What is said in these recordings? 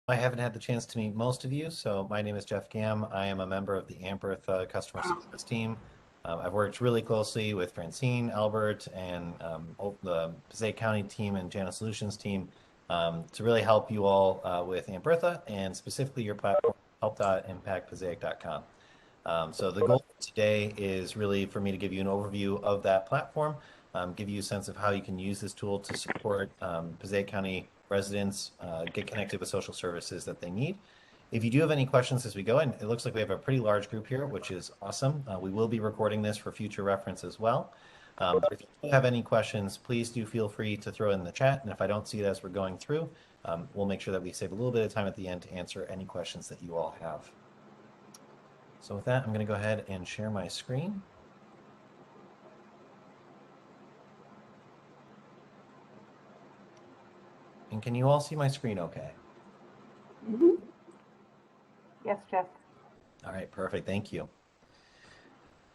I haven't had the chance to meet most of you, so my name is Jeff Gam. I am a member of the Aunt Bertha customer success team. I've worked really closely with Francine, Albert, and the Passaic County team and Jana Solutions team to really help you all with Aunt Bertha and specifically your platform, help.impactpassaic.com. So the goal today is really for me to give you an overview of that platform, give you a sense of how you can use this tool to support Passaic County residents get connected with social services that they need. If you do have any questions as we go, and it looks like we have a pretty large group here, which is awesome. We will be recording this for future reference as well. But if you do have any questions, please do feel free to throw it in the chat. And if I don't see it as we're going through, we'll make sure that we save a little bit of time at the end to answer any questions that you all have. So with that, I'm going to go ahead and share my screen. And can you all see my screen okay? Mm-hmm. Yes, Jeff. All right, perfect. Thank you.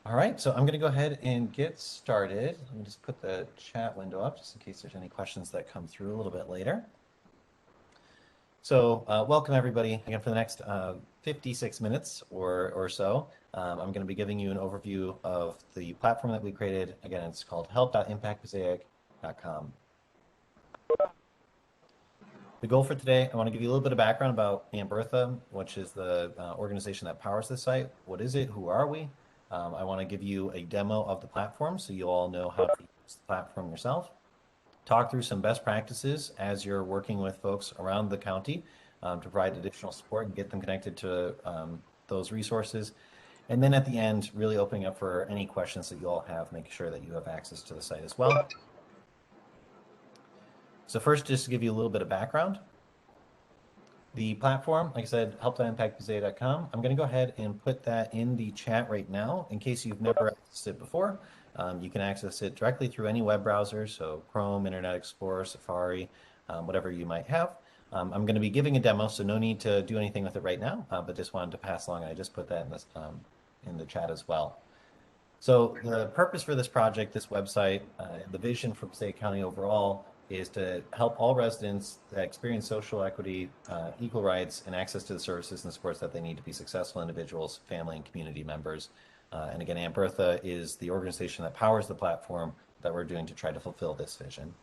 All right, so I'm going to go ahead and get started. Let me just put the chat window up just in case there's any questions that come through a little bit later. So welcome everybody again for the next 56 minutes or so. I'm going to be giving you an overview of the platform that we created. Again, it's called help.impactpassaic.com. The goal for today, I want to give you a little bit of background about Aunt Bertha, which is the organization that powers the site. What is it? Who are we? I want to give you a demo of the platform so you all know how to use the platform yourself. Talk through some best practices as you're working with folks around the county to provide additional support and get them connected to those resources. And then at the end, really opening up for any questions that you all have, making sure that you have access to the site as well. So first, just to give you a little bit of background. The platform, like I said, help.impactpassaic.com. I'm going to go ahead and put that in the chat right now in case you've never accessed it before. You can access it directly through any web browser, so Chrome, Internet Explorer, Safari, whatever you might have. I'm going to be giving a demo, so no need to do anything with it right now, but just wanted to pass along. I just put that in this in the chat as well. So the purpose for this project, this website, the vision for Passaic County overall is to help all residents that experience social equity, equal rights, and access to the services and supports that they need to be successful individuals, family, and community members. And again, Aunt Bertha is the organization that powers the platform that we're doing to try to fulfill this vision.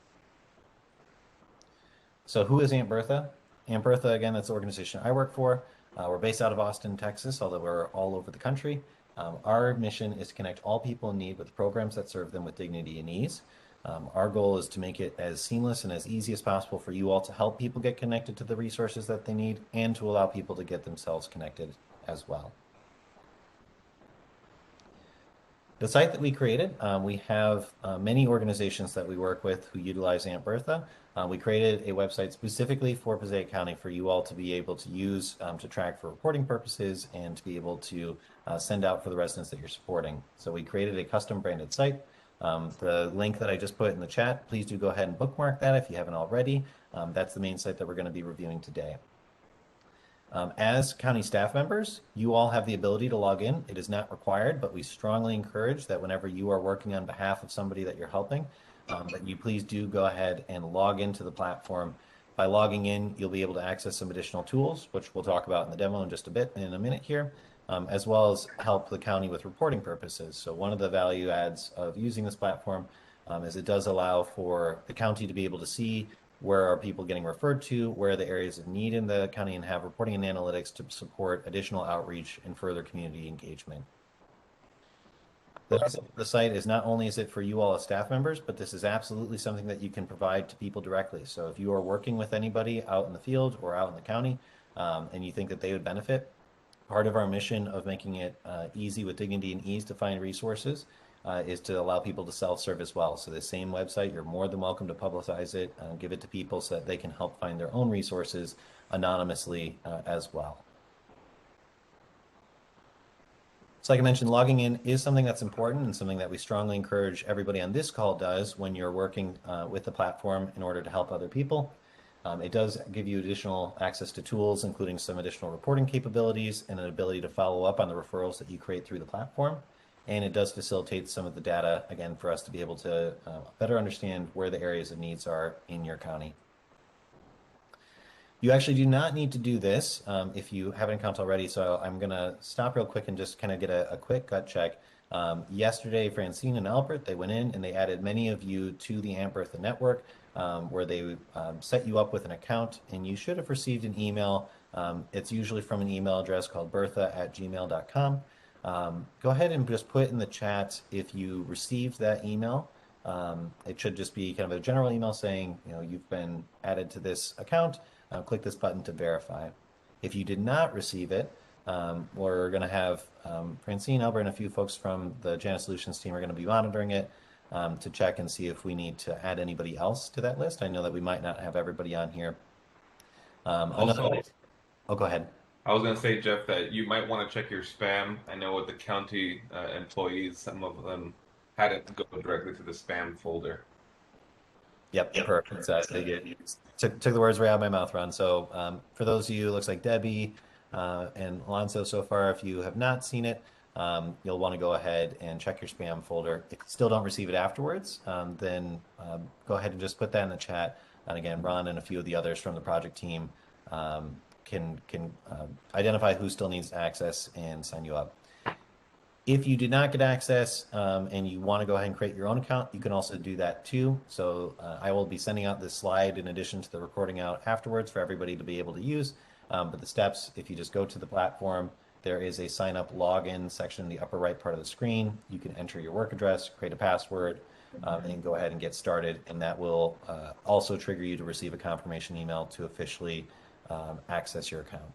So who is Aunt Bertha? Aunt Bertha, again, that's the organization I work for. We're based out of Austin, Texas, although we're all over the country. Our mission is to connect all people in need with programs that serve them with dignity and ease. Our goal is to make it as seamless and as easy as possible for you all to help people get connected to the resources that they need and to allow people to get themselves connected as well. The site that we created, we have many organizations that we work with who utilize Aunt Bertha. We created a website specifically for Passaic County for you all to be able to use to track for reporting purposes and to be able to send out for the residents that you're supporting. So we created a custom branded site. The link that I just put in the chat, please do go ahead and bookmark that if you haven't already. That's the main site that we're going to be reviewing today. As county staff members, you all have the ability to log in. It is not required, but we strongly encourage that whenever you are working on behalf of somebody that you're helping, that you please do go ahead and log into the platform. By logging in, you'll be able to access some additional tools, which we'll talk about in the demo in just in a minute here, as well as help the county with reporting purposes. So one of the value adds of using this platform is it does allow for the county to be able to see where are people getting referred to, where are the areas of need in the county, and have reporting and analytics to support additional outreach and further community engagement. The site is not only is it for you all as staff members, but this is absolutely something that you can provide to people directly. So if you are working with anybody out in the field or out in the county and you think that they would benefit, part of our mission of making it easy with dignity and ease to find resources is to allow people to self-serve as well. So the same website, you're more than welcome to publicize it, give it to people so that they can help find their own resources anonymously as well. So like I mentioned, logging in is something that's important and something that we strongly encourage everybody on this call does when you're working with the platform in order to help other people. It does give you additional access to tools, including some additional reporting capabilities and an ability to follow up on the referrals that you create through the platform. And it does facilitate some of the data, again, for us to be able to better understand where the areas of needs are in your county. You actually do not need to do this if you have an account already. So I'm going to stop real quick and just kind of get a quick gut check. Yesterday, Francine and Albert, they went in and they added many of you to the Aunt Bertha network where they set you up with an account, and you should have received an email. It's usually from an email address called bertha@gmail.com. Go ahead and just put in the chat if you received that email. It should just be kind of a general email saying, you've been added to this account. Click this button to verify. If you did not receive it, we're going to have Francine, Albert, and a few folks from the Janus Solutions team are going to be monitoring it to check and see if we need to add anybody else to that list. I know that we might not have everybody on here. Also, Oh, go ahead. I was going to say, Jeff, that you might want to check your spam. I know with the county employees, some of them had it go directly to the spam folder. Yep, perfect. You took the words right out of my mouth, Ron. So for those of you, it looks like Debbie and Alonso so far, if you have not seen it, you'll want to go ahead and check your spam folder. If you still don't receive it afterwards, then go ahead and just put that in the chat. And again, Ron and a few of the others from the project team can identify who still needs access and sign you up. If you did not get access and you want to go ahead and create your own account, you can also do that too. So I will be sending out this slide in addition to the recording out afterwards for everybody to be able to use. But the steps, if you just go to the platform, there is a sign up login section in the upper right part of the screen. You can enter your work address, create a password, and go ahead and get started. And that will also trigger you to receive a confirmation email to officially access your account.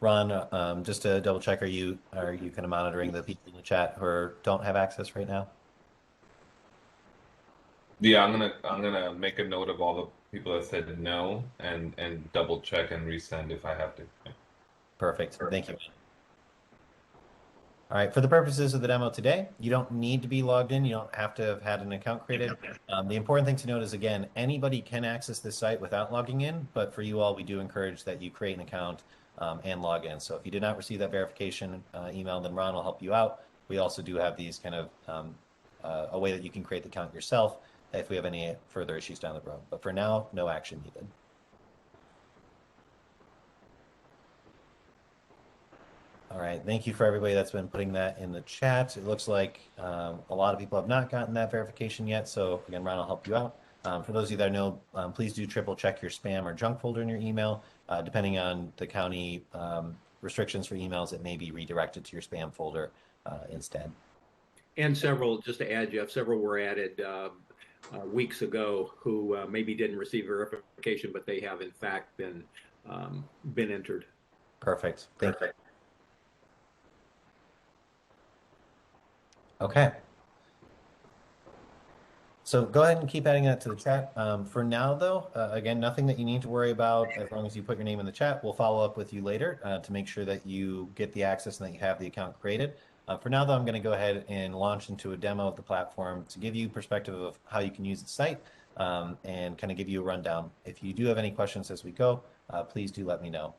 Ron, just to double check, are you kind of monitoring the people in the chat who don't have access right now? Yeah, I'm gonna make a note of all the people that said no and double check and resend if I have to. Perfect. Thank you. All right, for the purposes of the demo today, you don't need to be logged in. You don't have to have had an account created. The important thing to note is, again, anybody can access this site without logging in, but for you all, we do encourage that you create an account and log in. So if you did not receive that verification email, then Ron will help you out. We also do have these kind of a way that you can create the account yourself if we have any further issues down the road. But for now, no action needed. All right, thank you for everybody that's been putting that in the chat. It looks like a lot of people have not gotten that verification yet. So again, Ron will help you out. For those of you that know, please do triple check your spam or junk folder in your email. Depending on the county restrictions for emails, it may be redirected to your spam folder instead. And several, just to add, Jeff, several were added weeks ago who maybe didn't receive verification, but they have in fact been entered. Perfect. Thank you. Okay. So go ahead and keep adding that to the chat. For now, though, again, nothing that you need to worry about as long as you put your name in the chat. We'll follow up with you later to make sure that you get the access and that you have the account created. For now, though, I'm going to go ahead and launch into a demo of the platform to give you perspective of how you can use the site and kind of give you a rundown. If you do have any questions as we go, please do let me know.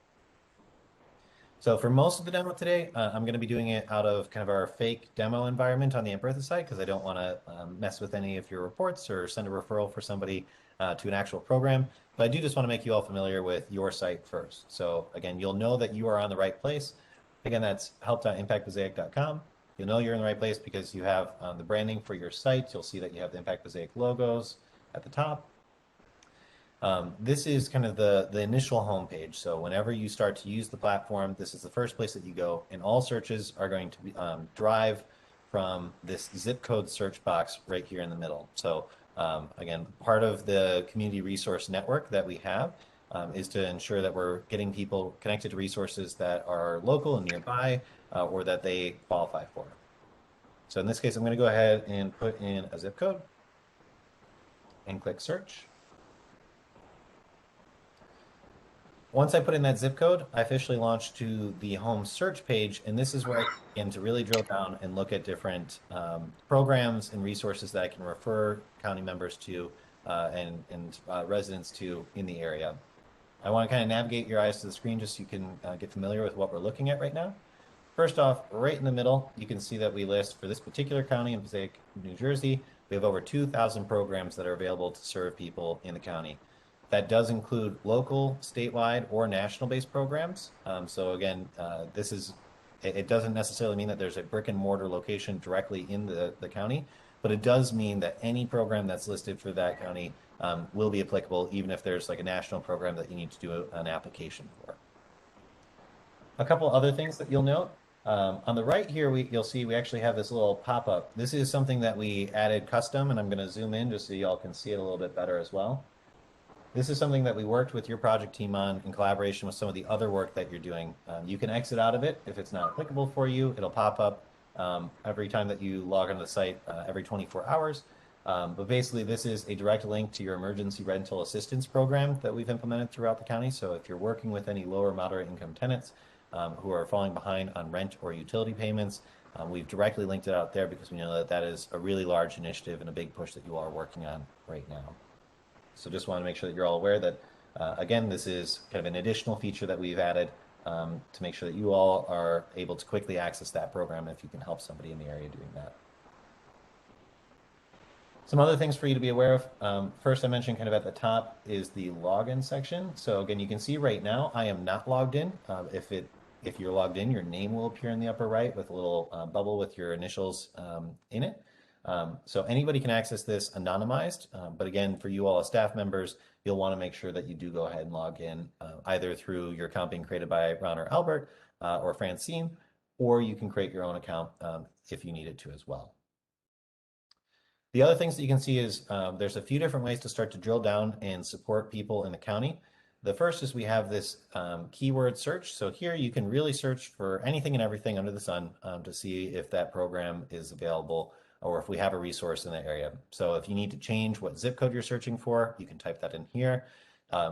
So for most of the demo today, I'm going to be doing it out of kind of our fake demo environment on the Aunt Bertha site because I don't want to mess with any of your reports or send a referral for somebody to an actual program. But I do just want to make you all familiar with your site first. So again, you'll know that you are on the right place. Again, that's help.impactpassaic.com. You'll know you're in the right place because you have the branding for your site. You'll see that you have the Impact Passaic logos at the top. This is kind of the initial homepage. So whenever you start to use the platform, this is the first place that you go, and all searches are going to be, drive from this zip code search box right here in the middle. So again, part of the community resource network that we have is to ensure that we're getting people connected to resources that are local and nearby or that they qualify for. So in this case, I'm going to go ahead and put in a zip code and click search. Once I put in that zip code, I officially launch to the home search page, and this is where I begin to really drill down and look at different programs and resources that I can refer county members to and residents to in the area. I want to kind of navigate your eyes to the screen just so you can get familiar with what we're looking at right now. First off, right in the middle, you can see that we list for this particular county in Passaic, New Jersey, we have over 2,000 programs that are available to serve people in the county. That does include local, statewide, or national-based programs. So again, it doesn't necessarily mean that there's a brick and mortar location directly in the county, but it does mean that any program that's listed for that county will be applicable, even if there's like a national program that you need to do an application for. A couple other things that you'll note. On the right here, you'll see we actually have this little pop-up. This is something that we added custom, and I'm going to zoom in just so y'all can see it a little bit better as well. This is something that we worked with your project team on in collaboration with some of the other work that you're doing. You can exit out of it if it's not applicable for you. It'll pop up every time that you log onto the site every 24 hours. But basically, this is a direct link to your emergency rental assistance program that we've implemented throughout the county. So if you're working with any low or moderate income tenants who are falling behind on rent or utility payments, we've directly linked it out there because we know that that is a really large initiative and a big push that you all are working on right now. So just want to make sure that you're all aware that, again, this is kind of an additional feature that we've added to make sure that you all are able to quickly access that program if you can help somebody in the area doing that. Some other things for you to be aware of. First, I mentioned kind of at the top is the login section. So again, you can see right now I am not logged in. If you're logged in, your name will appear in the upper right with a little bubble with your initials in it. So anybody can access this anonymized, but again, for you all as staff members, you'll want to make sure that you do go ahead and log in either through your account being created by Ron or Albert or Francine, or you can create your own account if you needed to as well. The other things that you can see is there's a few different ways to start to drill down and support people in the county. The first is we have this keyword search. So here you can really search for anything and everything under the sun to see if that program is available or if we have a resource in the area. So if you need to change what zip code you're searching for, you can type that in here.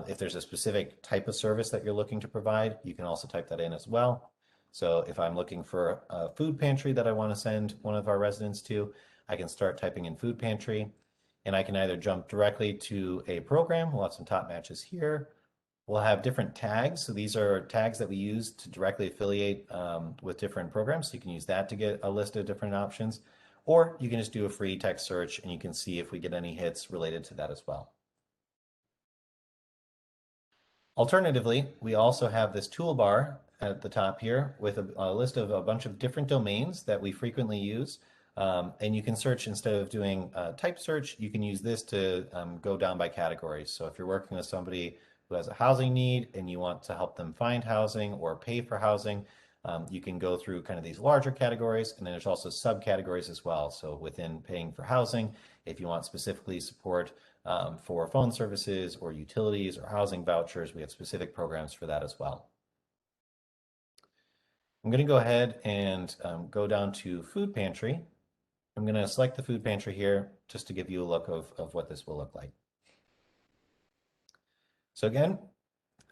If there's a specific type of service that you're looking to provide, you can also type that in as well. So if I'm looking for a food pantry that I want to send one of our residents to, I can start typing in food pantry, and I can either jump directly to a program. We'll have some top matches here. We'll have different tags. So these are tags that we use to directly affiliate with different programs. So you can use that to get a list of different options, or you can just do a free text search and you can see if we get any hits related to that as well. Alternatively, we also have this toolbar at the top here with a list of a bunch of different domains that we frequently use. And you can search instead of doing type search, you can use this to go down by categories. So if you're working with somebody who has a housing need and you want to help them find housing or pay for housing, you can go through kind of these larger categories, and then there's also subcategories as well. So within paying for housing, if you want specifically support for phone services or utilities or housing vouchers, we have specific programs for that as well. I'm going to go ahead and go down to food pantry. I'm going to select the food pantry here just to give you a look of what this will look like. So again,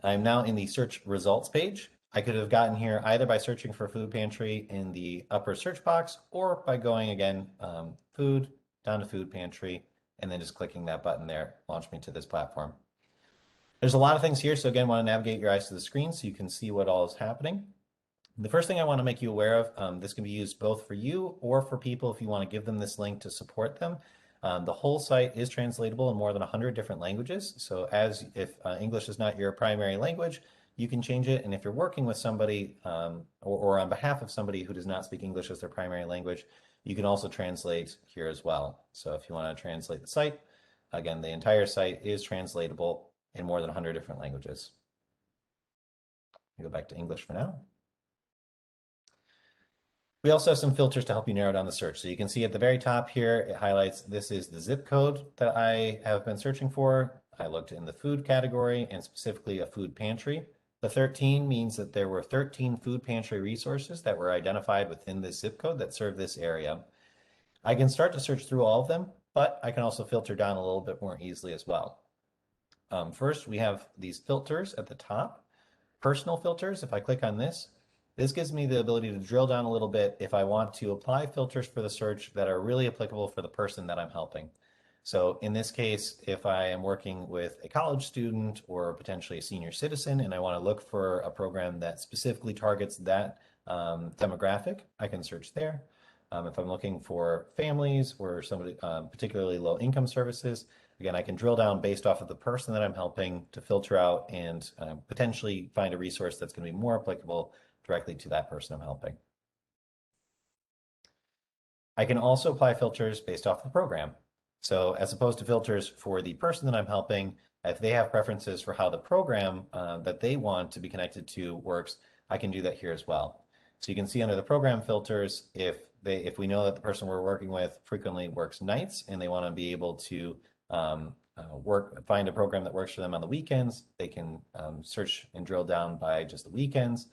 I'm now in the search results page. I could have gotten here either by searching for food pantry in the upper search box or by going again, food, down to food pantry, and then just clicking that button there, launch me to this platform. There's a lot of things here. So again, want to navigate your eyes to the screen so you can see what all is happening. The first thing I want to make you aware of, this can be used both for you or for people if you want to give them this link to support them. The whole site is translatable in more than 100 different languages. So if English is not your primary language, you can change it. And if you're working with somebody or on behalf of somebody who does not speak English as their primary language, you can also translate here as well. So if you want to translate the site, again, the entire site is translatable in more than 100 different languages. Go back to English for now. We also have some filters to help you narrow down the search. So you can see at the very top here, it highlights this is the zip code that I have been searching for. I looked in the food category and specifically a food pantry. The 13 means that there were 13 food pantry resources that were identified within this zip code that serve this area. I can start to search through all of them, but I can also filter down a little bit more easily as well. First, we have these filters at the top. Personal filters, if I click on this, this gives me the ability to drill down a little bit if I want to apply filters for the search that are really applicable for the person that I'm helping. So in this case, if I am working with a college student or potentially a senior citizen and I want to look for a program that specifically targets that demographic, I can search there. If I'm looking for families or somebody, particularly low income services, Again, I can drill down based off of the person that I'm helping to filter out and potentially find a resource that's going to be more applicable directly to that person I'm helping. I can also apply filters based off the program. So as opposed to filters for the person that I'm helping, if they have preferences for how the program that they want to be connected to works, I can do that here as well. So you can see under the program filters, if we know that the person we're working with frequently works nights and they want to be able to find a program that works for them on the weekends, they can search and drill down by just the weekends.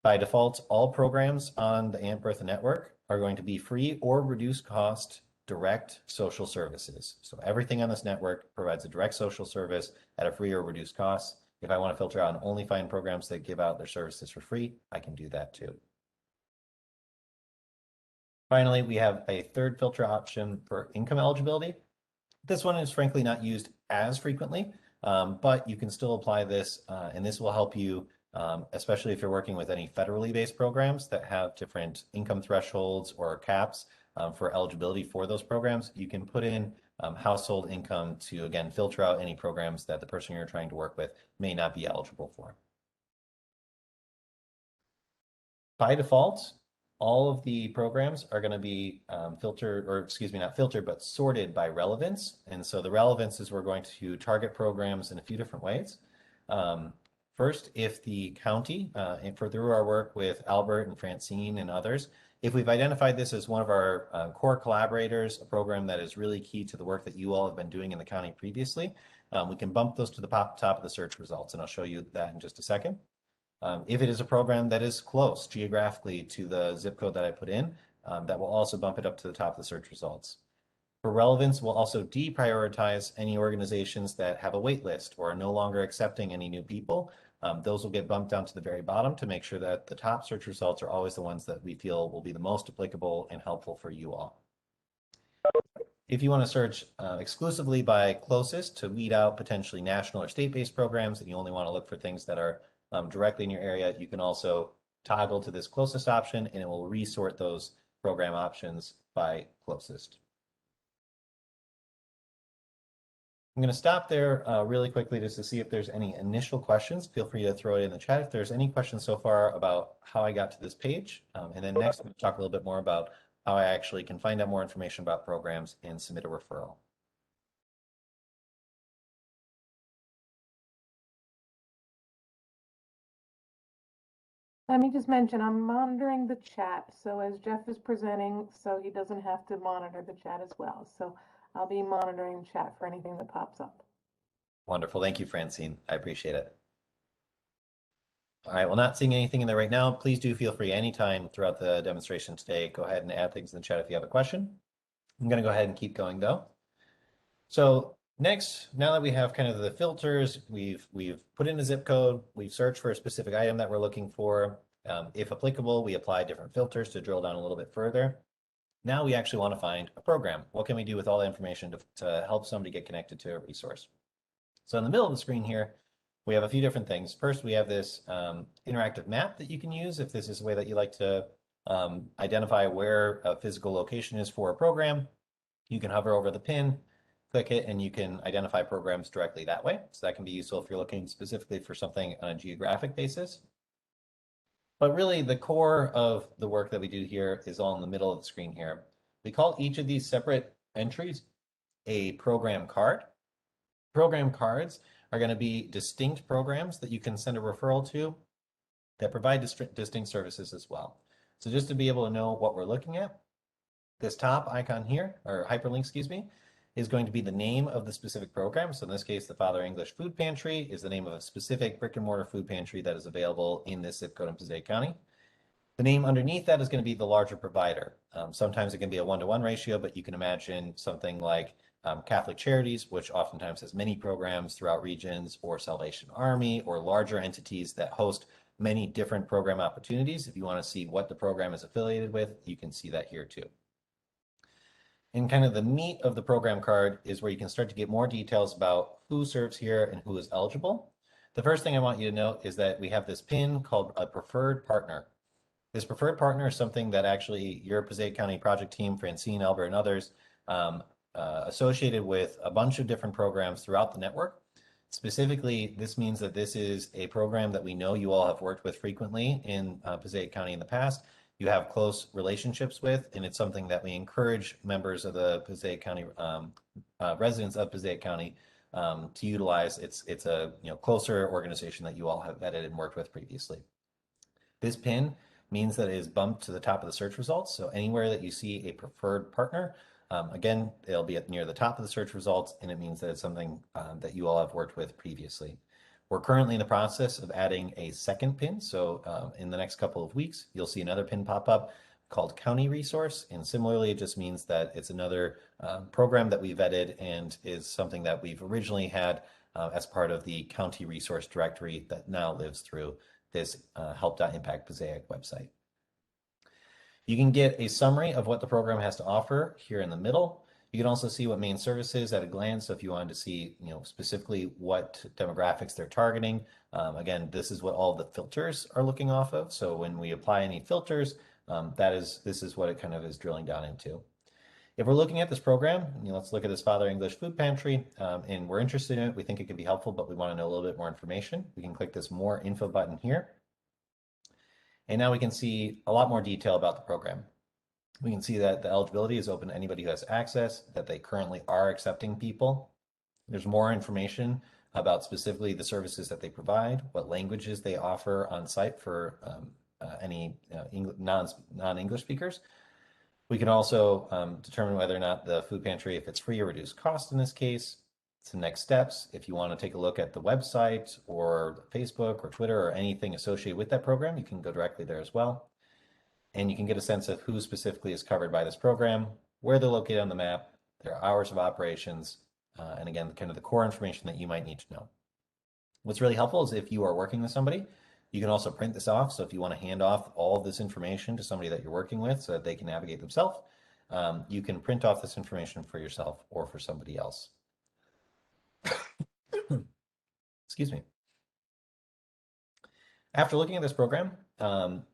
By default, all programs on the Aunt Bertha network are going to be free or reduced cost direct social services. So everything on this network provides a direct social service at a free or reduced cost. If I want to filter out and only find programs that give out their services for free, I can do that too. Finally, we have a third filter option for income eligibility. This one is frankly not used as frequently, but you can still apply this, and this will help you, especially if you're working with any federally based programs that have different income thresholds or caps for eligibility for those programs. You can put in household income to, again, filter out any programs that the person you're trying to work with may not be eligible for. By default, all of the programs are going to be filtered, or excuse me, not filtered, but sorted by relevance. And so the relevance is we're going to target programs in a few different ways. First, if the county, and through our work with Albert and Francine and others, if we've identified this as one of our core collaborators, a program that is really key to the work that you all have been doing in the county previously, we can bump those to the top of the search results. And I'll show you that in just a second. If it is a program that is close geographically to the zip code that I put in, that will also bump it up to the top of the search results. For relevance, we'll also deprioritize any organizations that have a wait list or are no longer accepting any new people. Those will get bumped down to the very bottom to make sure that the top search results are always the ones that we feel will be the most applicable and helpful for you all. If you want to search exclusively by closest to weed out potentially national or state-based programs, and you only want to look for things that are directly in your area, you can also toggle to this closest option and it will resort those program options by closest. I'm going to stop there really quickly just to see if there's any initial questions. Feel free to throw it in the chat if there's any questions so far about how I got to this page. And then next, we'll talk a little bit more about how I actually can find out more information about programs and submit a referral. Let me just mention, I'm monitoring the chat. So as Jeff is presenting, so he doesn't have to monitor the chat as well. So I'll be monitoring chat for anything that pops up. Wonderful. Thank you, Francine. I appreciate it. All right, well, not seeing anything in there right now. Please do feel free anytime throughout the demonstration today. Go ahead and add things in the chat if you have a question. I'm going to go ahead and keep going though. So next, now that we have kind of the filters, we've put in a zip code, we've searched for a specific item that we're looking for. If applicable, we apply different filters to drill down a little bit further. Now we actually want to find a program. What can we do with all the information to help somebody get connected to a resource? So in the middle of the screen here, we have a few different things. First, we have this interactive map that you can use if this is a way that you like to identify where a physical location is for a program. You can hover over the pin, click it, and you can identify programs directly that way. So that can be useful if you're looking specifically for something on a geographic basis. But really, the core of the work that we do here is all in the middle of the screen here. We call each of these separate entries a program card. Program cards are going to be distinct programs that you can send a referral to that provide distinct services as well. So just to be able to know what we're looking at, this top icon here, or hyperlink, excuse me, is going to be the name of the specific program. So in this case, the Father English Food Pantry is the name of a specific brick and mortar food pantry that is available in this zip code in Passaic County. The name underneath that is going to be the larger provider. Sometimes it can be a 1-to-1 ratio, but you can imagine something like Catholic Charities, which oftentimes has many programs throughout regions, or Salvation Army, or larger entities that host many different program opportunities. If you want to see what the program is affiliated with, you can see that here too. And kind of the meat of the program card is where you can start to get more details about who serves here and who is eligible. The first thing I want you to note is that we have this pin called a preferred partner. This preferred partner is something that actually your Passaic County project team, Francine, Albert, and others associated with a bunch of different programs throughout the network. Specifically, this means that this is a program that we know you all have worked with frequently in Passaic County in the past. You have close relationships with, and it's something that we encourage members of the Passaic County, residents of Passaic County to utilize. It's a closer organization that you all have vetted and worked with previously. This pin means that it is bumped to the top of the search results. So anywhere that you see a preferred partner, again, it'll be near the top of the search results, and it means that it's something that you all have worked with previously. We're currently in the process of adding a second pin. So in the next couple of weeks, you'll see another pin pop up called County Resource. And similarly, it just means that it's another program that we vetted and is something that we've originally had as part of the County Resource Directory that now lives through this help.impact Passaic website. You can get a summary of what the program has to offer here in the middle. You can also see what main services at a glance. So if you wanted to see, specifically what demographics they're targeting, again, this is what all the filters are looking off of. So when we apply any filters, this is what it kind of is drilling down into. If we're looking at this program, let's look at this Father English Food Pantry, and we're interested in it. We think it could be helpful, but we want to know a little bit more information. We can click this More Info button here. And now we can see a lot more detail about the program. We can see that the eligibility is open to anybody who has access, that they currently are accepting people. There's more information about specifically the services that they provide, what languages they offer on site for any non-English speakers. We can also determine whether or not the food pantry, if it's free or reduced cost in this case. Some next steps, if you want to take a look at the website or Facebook or Twitter or anything associated with that program, you can go directly there as well. And you can get a sense of who specifically is covered by this program, where they're located on the map, their hours of operations, and again, kind of the core information that you might need to know. What's really helpful is if you are working with somebody, you can also print this off. So if you want to hand off all of this information to somebody that you're working with so that they can navigate themselves, you can print off this information for yourself or for somebody else. Excuse me. After looking at this program,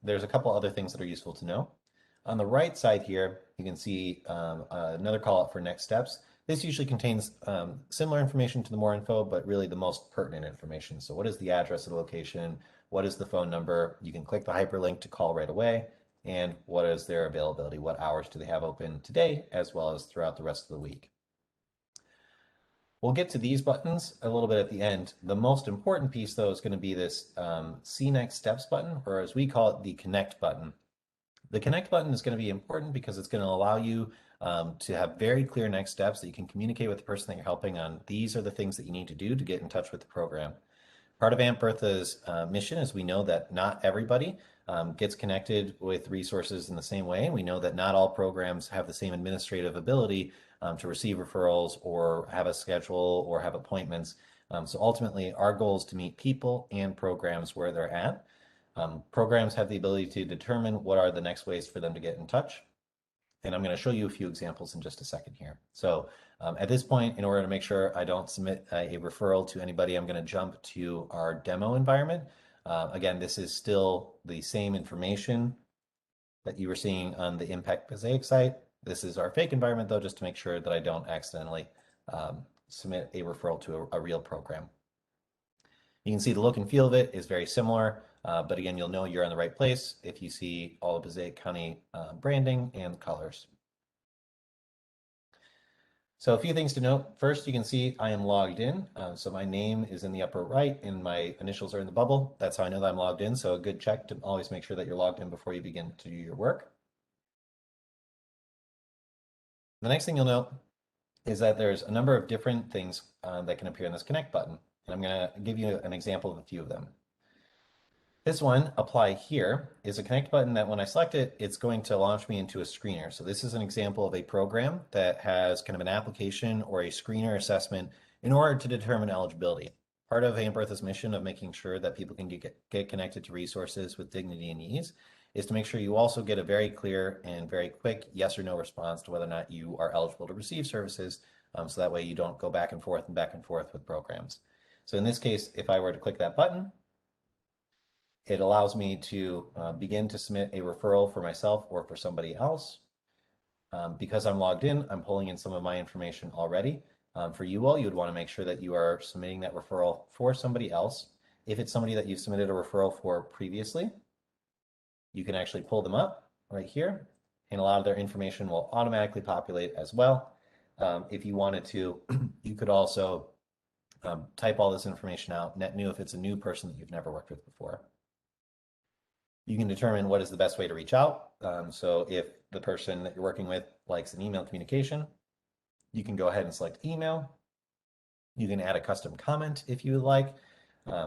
there's a couple other things that are useful to know. On the right side here, you can see another call out for next steps. This usually contains similar information to the more info, but really the most pertinent information. So what is the address of the location? What is the phone number? You can click the hyperlink to call right away. And what is their availability? What hours do they have open today, as well as throughout the rest of the week? We'll get to these buttons a little bit at the end. The most important piece, though, is going to be this See Next Steps button, or as we call it, the Connect button. The Connect button is going to be important because it's going to allow you to have very clear next steps that you can communicate with the person that you're helping on. These are the things that you need to do to get in touch with the program. Part of Aunt Bertha's mission is we know that not everybody gets connected with resources in the same way. We know that not all programs have the same administrative ability to receive referrals or have a schedule or have appointments. So ultimately, our goal is to meet people and programs where they're at. Programs have the ability to determine what are the next ways for them to get in touch. And I'm going to show you a few examples in just a second here. So at this point, in order to make sure I don't submit a referral to anybody, I'm going to jump to our demo environment. Again, this is still the same information that you were seeing on the Impact Passaic site. This is our fake environment, though, just to make sure that I don't accidentally submit a referral to a real program. You can see the look and feel of it is very similar, but again, you'll know you're in the right place if you see all of Passaic County branding and colors. So a few things to note. First, you can see I am logged in. So my name is in the upper right and my initials are in the bubble. That's how I know that I'm logged in. So a good check to always make sure that you're logged in before you begin to do your work. The next thing you'll note is that there's a number of different things that can appear in this Connect button. And I'm going to give you an example of a few of them. This one, Apply Here, is a Connect button that when I select it, it's going to launch me into a screener. So this is an example of a program that has kind of an application or a screener assessment in order to determine eligibility. Part of Aunt Bertha's mission of making sure that people can get connected to resources with dignity and ease is to make sure you also get a very clear and very quick yes or no response to whether or not you are eligible to receive services. So that way you don't go back and forth with programs. So in this case, if I were to click that button, it allows me to begin to submit a referral for myself or for somebody else. Because I'm logged in, I'm pulling in some of my information already. For you all, you would want to make sure that you are submitting that referral for somebody else. If it's somebody that you've submitted a referral for previously, you can actually pull them up right here, and a lot of their information will automatically populate as well. If you wanted to, you could also type all this information out, net new if it's a new person that you've never worked with before. You can determine what is the best way to reach out. So if the person that you're working with likes an email communication, you can go ahead and select email. You can add a custom comment if you would like,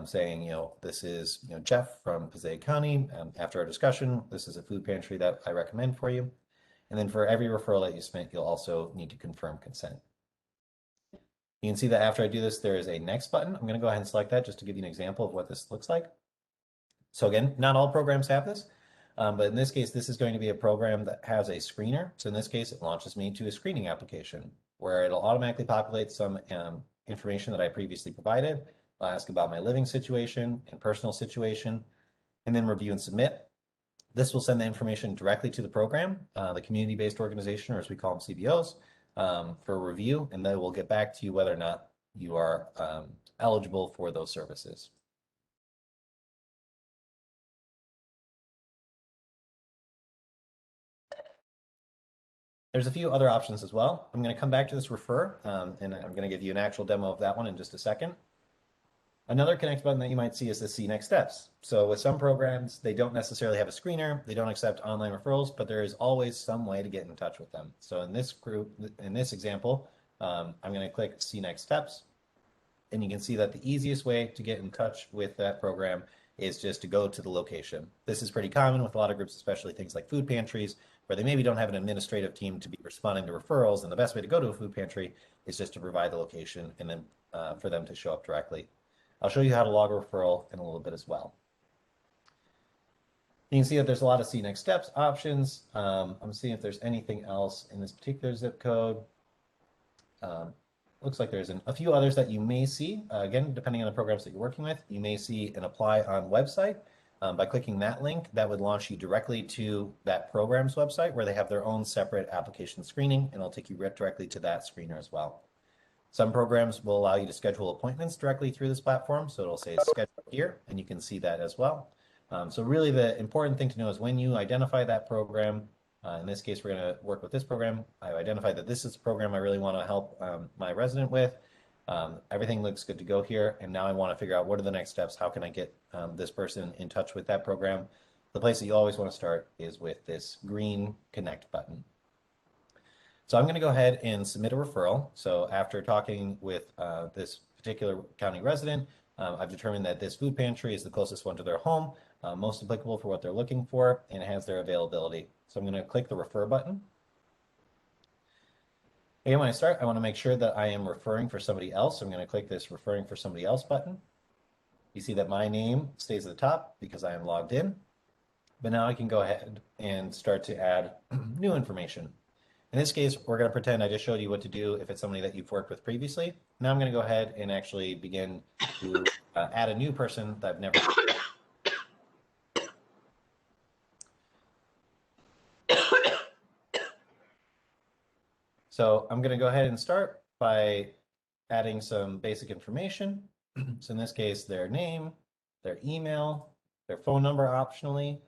saying, this is, Jeff from Passaic County. After our discussion, this is a food pantry that I recommend for you. And then for every referral that you submit, you'll also need to confirm consent. You can see that after I do this, there is a next button. I'm going to go ahead and select that just to give you an example of what this looks like. So again, not all programs have this, but in this case, this is going to be a program that has a screener. So in this case, it launches me to a screening application where it'll automatically populate some information that I previously provided. I'll ask about my living situation and personal situation, and then review and submit. This will send the information directly to the program, the community-based organization, or as we call them, CBOs, for review, and they will get back to you whether or not you are eligible for those services. There's a few other options as well. I'm going to come back to this refer, and I'm going to give you an actual demo of that one in just a second. Another connect button that you might see is the see next steps. So with some programs, they don't necessarily have a screener, they don't accept online referrals, but there is always some way to get in touch with them. So in this group, in this example, I'm going to click see next steps, and you can see that the easiest way to get in touch with that program is just to go to the location. This is pretty common with a lot of groups, especially things like food pantries, where they maybe don't have an administrative team to be responding to referrals, and the best way to go to a food pantry is just to provide the location and then for them to show up directly. I'll show you how to log a referral in a little bit as well. You can see that there's a lot of see next steps options. I'm seeing if there's anything else in this particular zip code. Looks like there's a few others that you may see. Again, depending on the programs that you're working with, you may see an apply on website. By clicking that link, that would launch you directly to that program's website where they have their own separate application screening, and it'll take you directly to that screener as well. Some programs will allow you to schedule appointments directly through this platform. So it'll say schedule here, and you can see that as well. So really the important thing to know is when you identify that program, in this case, we're going to work with this program. I've identified that this is a program I really want to help my resident with. Everything looks good to go here. And now I want to figure out what are the next steps? How can I get this person in touch with that program? The place that you always want to start is with this green connect button. So I'm going to go ahead and submit a referral. So after talking with this particular county resident, I've determined that this food pantry is the closest one to their home, most applicable for what they're looking for, and it has their availability. So I'm going to click the refer button. Again, when I start, I want to make sure that I am referring for somebody else. So I'm going to click this referring for somebody else button. You see that my name stays at the top because I am logged in. But now I can go ahead and start to add new information. In this case, we're going to pretend I just showed you what to do if it's somebody that you've worked with previously. Now I'm going to go ahead and actually begin to add a new person that I've never. So I'm going to go ahead and start by adding some basic information. So in this case, their name, their email, their phone number optionally,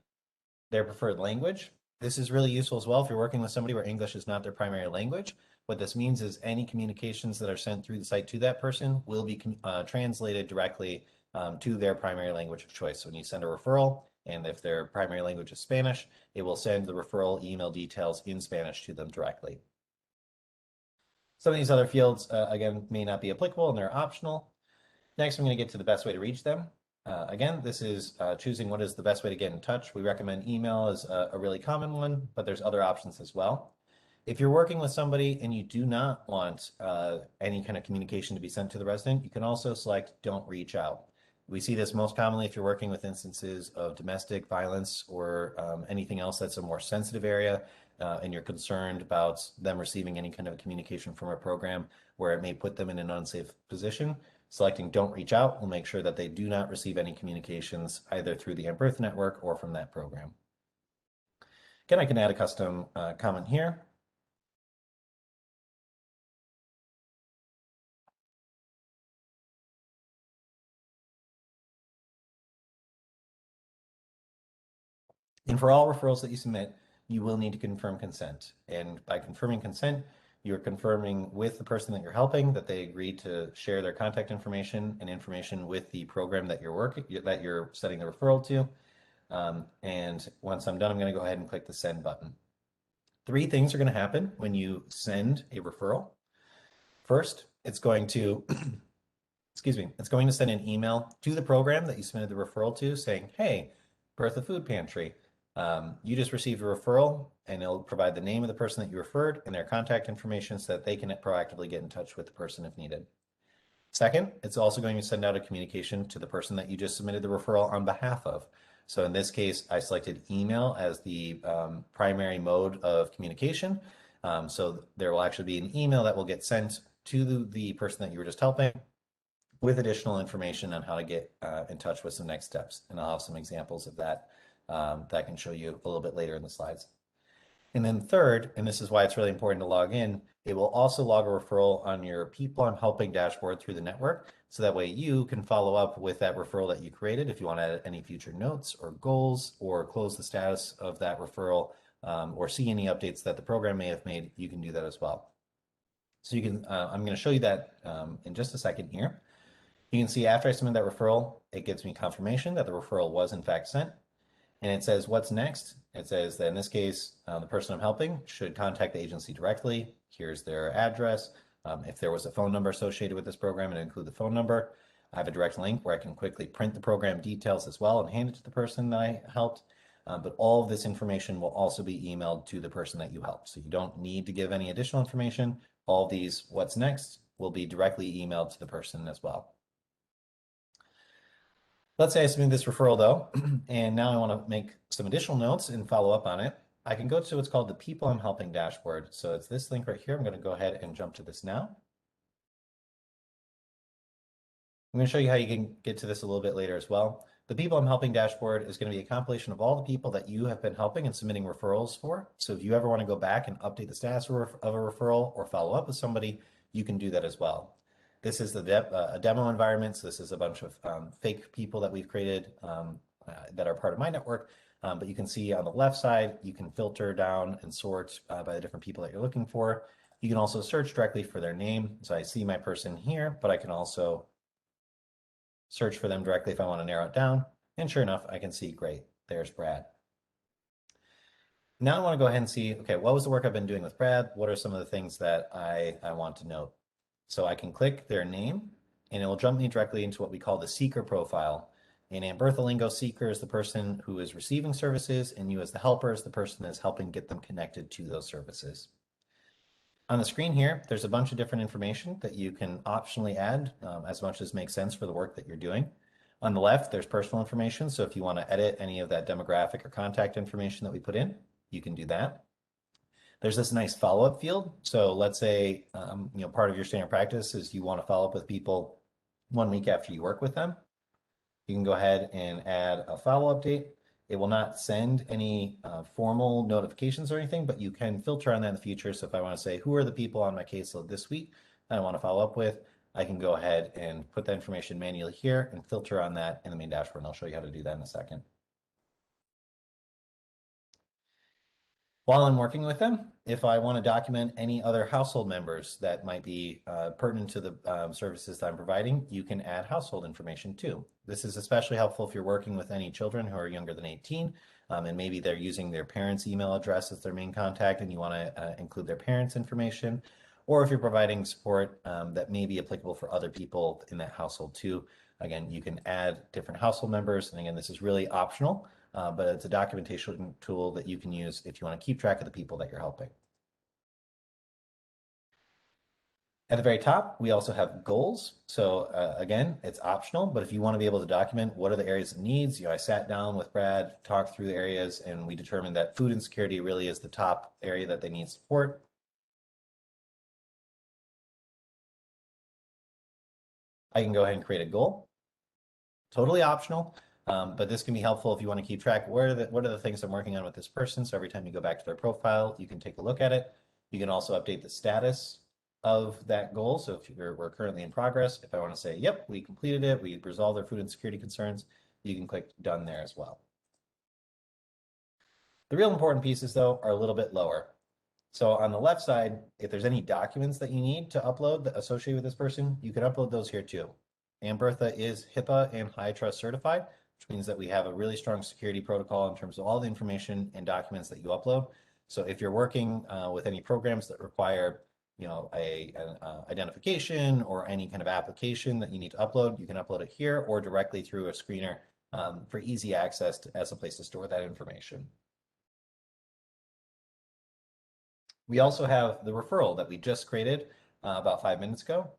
their preferred language. This is really useful as well if you're working with somebody where English is not their primary language. What this means is any communications that are sent through the site to that person will be translated directly to their primary language of choice. So when you send a referral, and if their primary language is Spanish, it will send the referral email details in Spanish to them directly. Some of these other fields, again, may not be applicable and they're optional. Next, I'm going to get to the best way to reach them. Again, this is choosing what is the best way to get in touch. We recommend email as a really common one, but there's other options as well. If you're working with somebody and you do not want any kind of communication to be sent to the resident, you can also select don't reach out. We see this most commonly if you're working with instances of domestic violence or anything else that's a more sensitive area, and you're concerned about them receiving any kind of communication from a program where it may put them in an unsafe position. Selecting don't reach out will make sure that they do not receive any communications either through the Aunt Bertha network or from that program. Again, I can add a custom comment here. And for all referrals that you submit, you will need to confirm consent. And by confirming consent, you're confirming with the person that you're helping that they agreed to share their contact information and information with the program that you're setting the referral to. And once I'm done, I'm going to go ahead and click the send button. 3 things are going to happen when you send a referral. First, it's going to, excuse me, it's going to send an email to the program that you submitted the referral to saying, hey, Bertha Food Pantry, you just received a referral, and it'll provide the name of the person that you referred and their contact information so that they can proactively get in touch with the person if needed. Second, it's also going to send out a communication to the person that you just submitted the referral on behalf of. So in this case, I selected email as the primary mode of communication. So there will actually be an email that will get sent to the person that you were just helping with additional information on how to get in touch with some next steps. And I'll have some examples of that that I can show you a little bit later in the slides. And then third, and this is why it's really important to log in, it will also log a referral on your People I'm Helping dashboard through the network. So that way you can follow up with that referral that you created if you want to add any future notes or goals or close the status of that referral or see any updates that the program may have made, you can do that as well. So you can, I'm going to show you that in just a second here. You can see after I submit that referral, it gives me confirmation that the referral was in fact sent. And it says, what's next? It says that in this case, the person I'm helping should contact the agency directly. Here's their address. If there was a phone number associated with this program, and include the phone number. I have a direct link where I can quickly print the program details as well and hand it to the person that I helped. But all of this information will also be emailed to the person that you helped. So you don't need to give any additional information. All of these, what's next, will be directly emailed to the person as well. Let's say I submit this referral though, and now I want to make some additional notes and follow up on it. I can go to what's called the People I'm Helping dashboard. So it's this link right here. I'm going to go ahead and jump to this now. I'm going to show you how you can get to this a little bit later as well. The People I'm Helping dashboard is going to be a compilation of all the people that you have been helping and submitting referrals for. So if you ever want to go back and update the status of a referral or follow up with somebody, you can do that as well. This is a demo environment. So this is a bunch of fake people that we've created that are part of my network. But you can see on the left side, you can filter down and sort by the different people that you're looking for. You can also search directly for their name. So I see my person here, but I can also search for them directly if I want to narrow it down. And sure enough, I can see, great, there's Brad. Now I want to go ahead and see, okay, what was the work I've been doing with Brad? What are some of the things that I want to note? So I can click their name and it will jump me directly into what we call the seeker profile. In Aunt Bertha lingo, seeker is the person who is receiving services, and you as the helper is the person that's helping get them connected to those services. On the screen here, there's a bunch of different information that you can optionally add as much as makes sense for the work that you're doing. On the left, there's personal information. So if you want to edit any of that demographic or contact information that we put in, you can do that. There's this nice follow-up field. So let's say, part of your standard practice is you want to follow up with people 1 week after you work with them. You can go ahead and add a follow-up date. It will not send any formal notifications or anything, but you can filter on that in the future. So if I want to say, who are the people on my caseload this week that I want to follow up with, I can go ahead and put that information manually here and filter on that in the main dashboard. And I'll show you how to do that in a second. While I'm working with them, if I want to document any other household members that might be pertinent to the services that I'm providing, you can add household information too. This is especially helpful if you're working with any children who are younger than 18, and maybe they're using their parents' email address as their main contact and you want to include their parents' information, or if you're providing support that may be applicable for other people in that household too. Again, you can add different household members, and again, this is really optional. But it's a documentation tool that you can use if you want to keep track of the people that you're helping. At the very top, we also have goals. So again, it's optional, but if you want to be able to document what are the areas of needs, I sat down with Brad, talked through the areas, and we determined that food insecurity really is the top area that they need support. I can go ahead and create a goal. Totally optional. But this can be helpful if you want to keep track. What are the things I'm working on with this person? So every time you go back to their profile, you can take a look at it. You can also update the status of that goal. So if we're currently in progress, if I want to say, yep, we completed it, we resolved their food insecurity concerns, you can click done there as well. The real important pieces, though, are a little bit lower. So on the left side, if there's any documents that you need to upload that associated with this person, you can upload those here too. Aunt Bertha is HIPAA and High Trust certified, which means that we have a really strong security protocol in terms of all the information and documents that you upload. So if you're working with any programs that require, an identification or any kind of application that you need to upload, you can upload it here or directly through a screener for easy access as a place to store that information. We also have the referral that we just created about 5 minutes ago.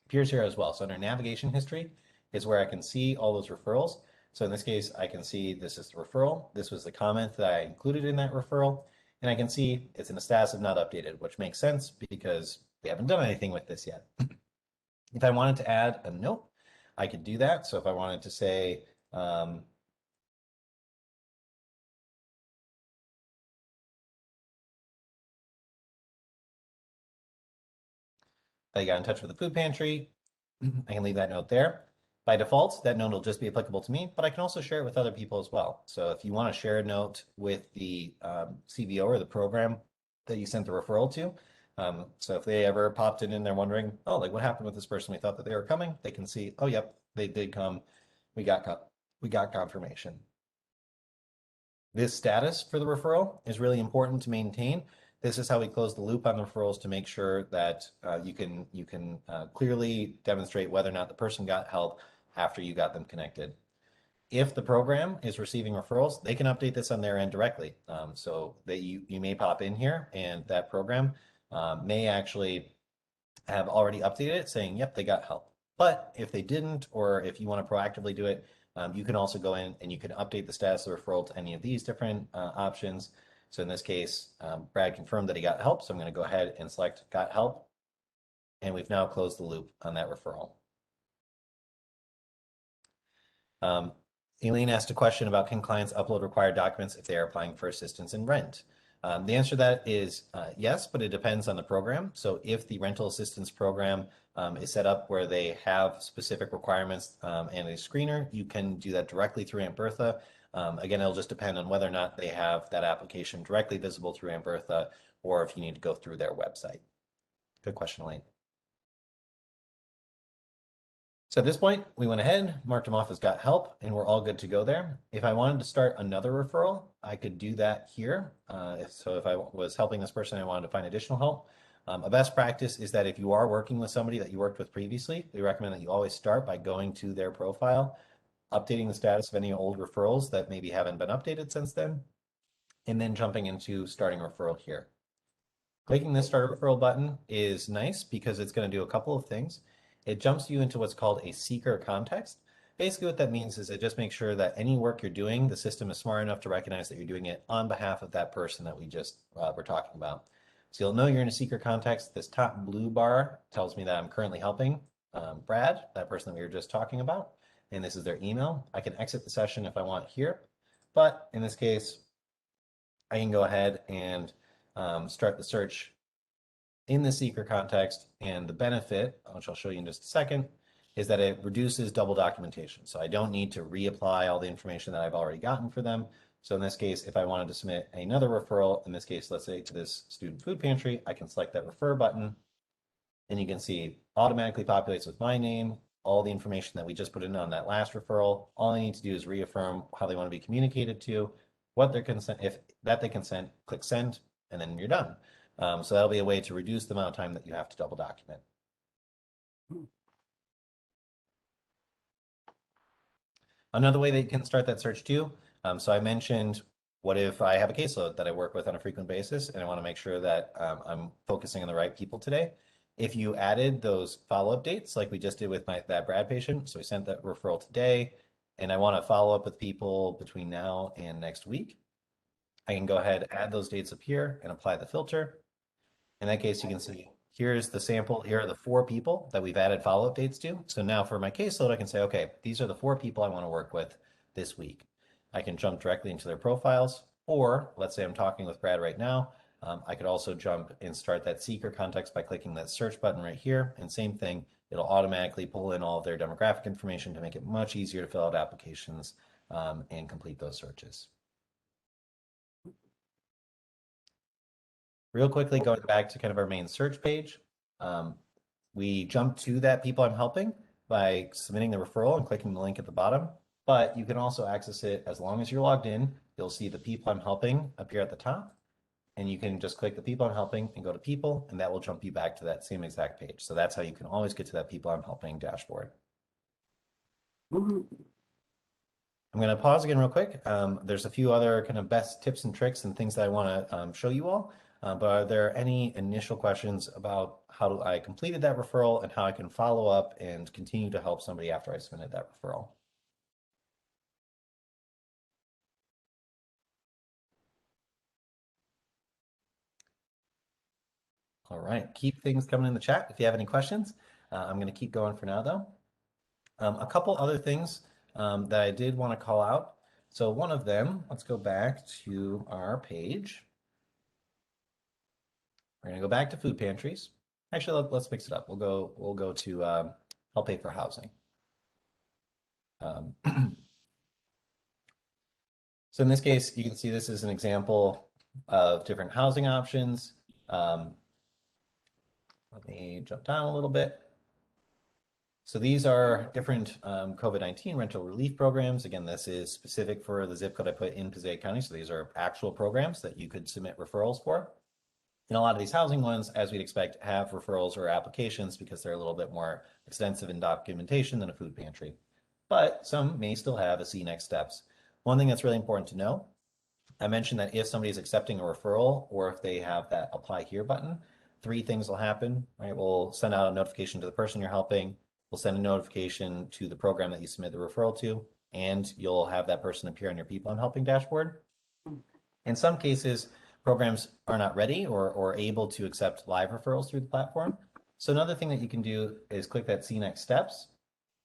Appears here as well. So under navigation history is where I can see all those referrals. So in this case, I can see this is the referral. This was the comment that I included in that referral. And I can see it's in a status of not updated, which makes sense because we haven't done anything with this yet. If I wanted to add a note, I could do that. So if I wanted to say, I got in touch with the food pantry, I can leave that note there. By default, that note will just be applicable to me, but I can also share it with other people as well. So if you want to share a note with the CVO or the program that you sent the referral to, so if they ever popped in and they're wondering, oh, like what happened with this person? We thought that they were coming. They can see, oh, yep, they did come. We got confirmation. This status for the referral is really important to maintain. This is how we close the loop on the referrals to make sure that you can clearly demonstrate whether or not the person got help after you got them connected. If the program is receiving referrals, they can update this on their end directly. So that you may pop in here and that program may actually have already updated it saying, yep, they got help. But if they didn't, or if you want to proactively do it, you can also go in and you can update the status of the referral to any of these different options. So in this case, Brad confirmed that he got help. So I'm going to go ahead and select got help. And we've now closed the loop on that referral. Elaine asked a question about can clients upload required documents if they are applying for assistance in rent? The answer to that is yes, but it depends on the program. So if the rental assistance program is set up where they have specific requirements and a screener, you can do that directly through Aunt Bertha. Again, it'll just depend on whether or not they have that application directly visible through Aunt Bertha or if you need to go through their website. Good question, Elaine. So at this point, we went ahead, marked them off as got help, and we're all good to go there. If I wanted to start another referral, I could do that here. So if I was helping this person, I wanted to find additional help. A best practice is that if you are working with somebody that you worked with previously, we recommend that you always start by going to their profile, updating the status of any old referrals that maybe haven't been updated since then, and then jumping into starting referral here. Clicking the start a referral button is nice because it's going to do a couple of things. It jumps you into what's called a seeker context. Basically what that means is it just makes sure that any work you're doing, the system is smart enough to recognize that you're doing it on behalf of that person that we just were talking about. So you'll know you're in a seeker context. This top blue bar tells me that I'm currently helping Brad, that person that we were just talking about, and this is their email. I can exit the session if I want here, but in this case, I can go ahead and start the search in the seeker context, and the benefit, which I'll show you in just a second, is that it reduces double documentation. So I don't need to reapply all the information that I've already gotten for them. So in this case, if I wanted to submit another referral, in this case, let's say to this student food pantry, I can select that refer button, and you can see automatically populates with my name, all the information that we just put in on that last referral. All I need to do is reaffirm how they want to be communicated to, what their consent, if that they consent, click send, and then you're done. So that'll be a way to reduce the amount of time that you have to double document. Another way that you can start that search too. So I mentioned, what if I have a caseload that I work with on a frequent basis and I want to make sure that I'm focusing on the right people today? If you added those follow-up dates like we just did with that Brad patient, so we sent that referral today, and I want to follow up with people between now and next week, I can go ahead, add those dates up here and apply the filter. In that case, you can see here's the sample. Here are the 4 people that we've added follow-up dates to. So now for my caseload, I can say, okay, these are the 4 people I want to work with this week. I can jump directly into their profiles, or let's say I'm talking with Brad right now. I could also jump and start that seeker context by clicking that search button right here. And same thing, it'll automatically pull in all of their demographic information to make it much easier to fill out applications and complete those searches. Real quickly, going back to kind of our main search page, we jump to that people I'm helping by submitting the referral and clicking the link at the bottom. But you can also access it as long as you're logged in. You'll see the people I'm helping appear at the top. And you can just click the people I'm helping and go to people, and that will jump you back to that same exact page. So that's how you can always get to that people I'm helping dashboard. I'm going to pause again real quick. There's a few other kind of best tips and tricks and things that I want to show you all. But are there any initial questions about how I completed that referral and how I can follow up and continue to help somebody after I submitted that referral? All right, keep things coming in the chat if you have any questions. I'm going to keep going for now, though. A couple other things that I did want to call out. So one of them, let's go back to our page. We're going to go back to food pantries. Actually, let's mix it up. We'll go to help pay for housing. So in this case, you can see this is an example of different housing options. Let me jump down a little bit. So these are different COVID-19 rental relief programs. Again, this is specific for the zip code I put in Passaic County. So these are actual programs that you could submit referrals for. And a lot of these housing ones, as we'd expect, have referrals or applications because they're a little bit more extensive in documentation than a food pantry. But some may still have a see next steps. One thing that's really important to know, I mentioned that if somebody is accepting a referral or if they have that apply here button, three things will happen, right? We'll send out a notification to the person you're helping. We'll send a notification to the program that you submit the referral to, and you'll have that person appear on your people I'm helping dashboard. In some cases, programs are not ready or able to accept live referrals through the platform. So another thing that you can do is click that see next steps.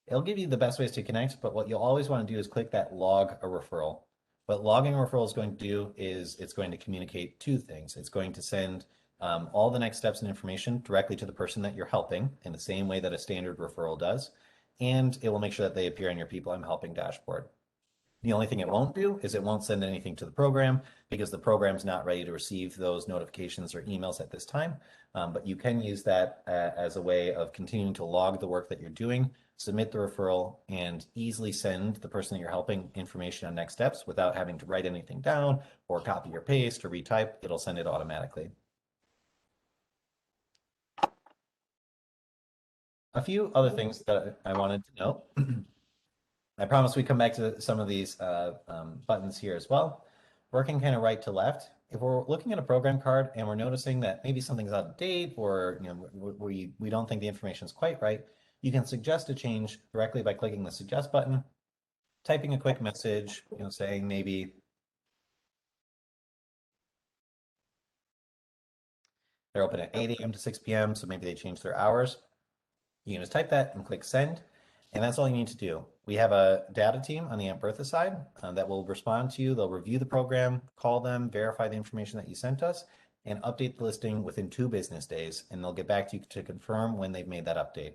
It'll give you the best ways to connect, but what you'll always want to do is click that log a referral. What logging a referral is going to do is it's going to communicate two things. It's going to send all the next steps and information directly to the person that you're helping in the same way that a standard referral does. And it will make sure that they appear on your people I'm helping dashboard. The only thing it won't do is it won't send anything to the program because the program's not ready to receive those notifications or emails at this time. But you can use that as a way of continuing to log the work that you're doing, submit the referral, and easily send the person that you're helping information on next steps without having to write anything down or copy or paste or retype. It'll send it automatically. A few other things that I wanted to note. I promise we come back to some of these buttons here as well. Working kind of right to left. If we're looking at a program card and we're noticing that maybe something's out of date or we don't think the information is quite right, you can suggest a change directly by clicking the suggest button, typing a quick message, saying maybe they're open at 8 a.m. to 6 p.m., so maybe they changed their hours. You can just type that and click send. And that's all you need to do. We have a data team on the Aunt Bertha side that will respond to you. They'll review the program, call them, verify the information that you sent us, and update the listing within 2 business days. And they'll get back to you to confirm when they've made that update.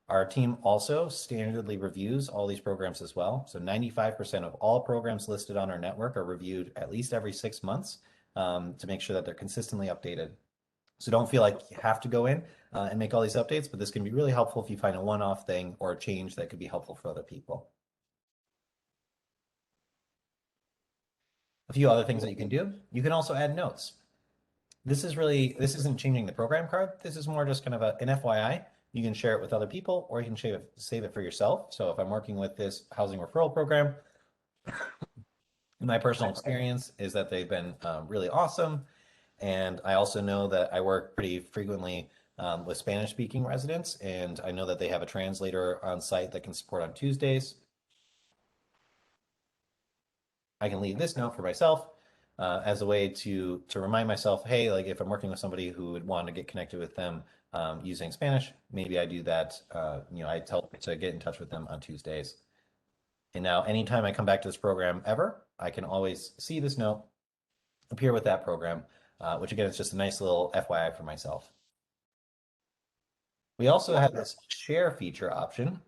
Our team also standardly reviews all these programs as well. So 95% of all programs listed on our network are reviewed at least every 6 months to make sure that they're consistently updated. So don't feel like you have to go in and make all these updates, but this can be really helpful if you find a one-off thing or a change that could be helpful for other people. A few other things that you can do. You can also add notes. This isn't changing the program card. This is more just kind of an FYI. You can share it with other people or you can save it for yourself. So if I'm working with this housing referral program, my personal experience is that they've been really awesome. And I also know that I work pretty frequently with Spanish-speaking residents, and I know that they have a translator on site that can support on Tuesdays. I can leave this note for myself as a way to remind myself, hey, like if I'm working with somebody who would want to get connected with them using Spanish, maybe I do that. I tell them to get in touch with them on Tuesdays. And now anytime I come back to this program ever, I can always see this note appear with that program. Which again is just a nice little FYI for myself. We also have this share feature option.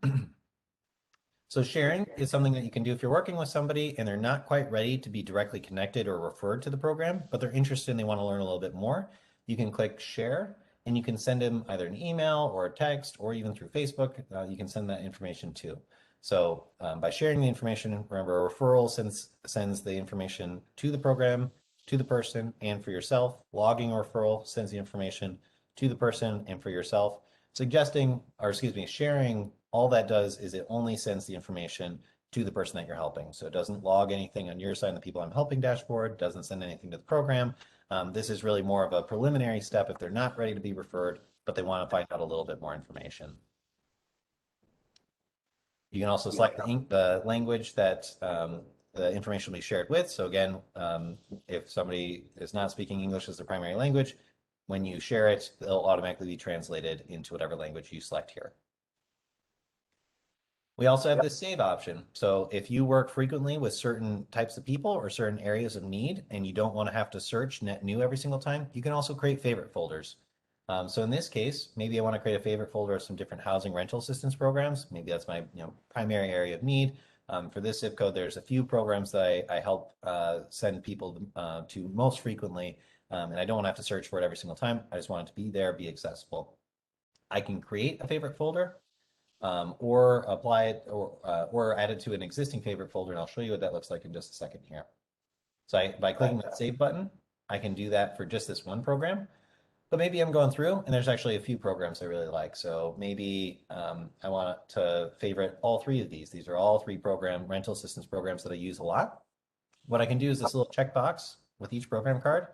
So sharing is something that you can do if you're working with somebody and they're not quite ready to be directly connected or referred to the program, but they're interested and they want to learn a little bit more. you can click share and you can send them either an email or a text or even through Facebook. You can send that information too. So by sharing the information, remember, a referral sends the information to the program, to the person, and for yourself. Logging a referral sends the information to the person and for yourself. Sharing, all that does is it only sends the information to the person that you're helping. So it doesn't log anything on your side in the people I'm helping dashboard, doesn't send anything to the program. This is really more of a preliminary step if they're not ready to be referred, but they want to find out a little bit more information. You can also select the language that the information will be shared with. So again, if somebody is not speaking English as their primary language, when you share it, they'll automatically be translated into whatever language you select here. We also have this save option. So if you work frequently with certain types of people or certain areas of need, and you don't want to have to search net new every single time, you can also create favorite folders. So in this case, maybe I want to create a favorite folder of some different housing rental assistance programs. Maybe that's my primary area of need. For this zip code, there's a few programs that I help send people to most frequently, and I don't want to have to search for it every single time. I just want it to be there, be accessible. I can create a favorite folder or apply it or add it to an existing favorite folder, and I'll show you what that looks like in just a second here. So by clicking that save button, I can do that for just this one program. But maybe I'm going through and there's actually a few programs I really like. So maybe I want to favorite all three of these. These are all three rental assistance programs that I use a lot. What I can do is this little checkbox with each program card.